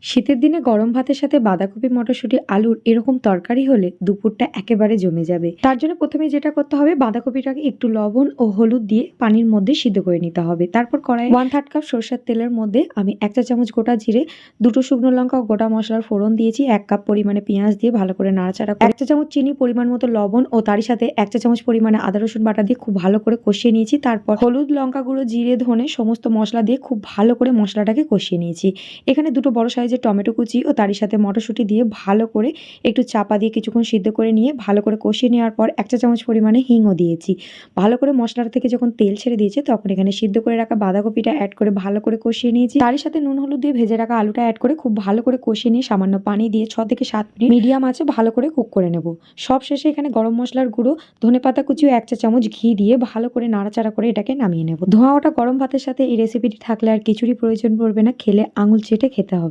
শীতের দিনে গরম ভাতের সাথে বাঁধাকপি, মটরশুঁটি, আলুর এরকম তরকারি হলে দুপুরটা একেবারে জমে যাবে। তার জন্য প্রথমে যেটা করতে হবে, বাঁধাকপিটাকে একটু লবণ ও হলুদ দিয়ে পানির মধ্যে সিদ্ধ করে নিতে হবে। তারপর কড়াইয়ে 1/3 কাপ সরষের তেলের মধ্যে আমি 1 চা চামচ গোটা জিরে, 2টো শুকনো লঙ্কা ও গোটা মশলার ফোড়ন দিয়েছি। 1 কাপ পরিমাণে পেঁয়াজ দিয়ে ভালো করে নাড়াচাড়া করে 1 চা চামচ চিনি, পরিমাণ মতো লবণ ও তারই সাথে 1 চা চামচ পরিমাণে আদা রসুন বাটা দিয়ে খুব ভালো করে কষিয়ে নিয়েছি। তারপর হলুদ, লঙ্কা গুঁড়ো, জিরে, ধনে সমস্ত মশলা দিয়ে খুব ভালো করে মশলাটাকে কষিয়ে নিয়েছি। এখানে 2টো বড় সাইজের টমেটো কুচি ও তারই সাথে মটরশুঁটি দিয়ে ভালো করে একটু চাপা দিয়ে কিছুক্ষণ সিদ্ধ করে নিয়ে ভালো করে কষিয়ে নেওয়ার পর 1 চা চামচ পরিমাণে হিংও দিয়েছি। ভালো করে মশলাটা থেকে যখন তেল ছেড়ে দিয়েছে তখন এখানে সিদ্ধ করে রাখা বাঁধাকপিটা অ্যাড করে ভালো করে কষিয়ে নিয়েছি। তারই সাথে নুন হলুদ দিয়ে ভেজে রাখা আলুটা অ্যাড করে খুব ভালো করে কষিয়ে নিয়ে সামান্য পানি দিয়ে 6 থেকে 7 মিনিট মিডিয়াম আঁচে ভালো করে কুক করে নেব। সব শেষে এখানে গরম মশলার গুঁড়ো, ধনেপাতা কুচি ও 1 চা চামচ ঘি দিয়ে ভালো করে নাড়াচাড়া করে এটাকে নামিয়ে নেব। ধোঁয়া ওঠা গরম ভাতের সাথে এই রেসিপিটি থাকলে আর কিছুরই প্রয়োজন পড়বে না, খেলে আঙুল চেটে খেতে হবে।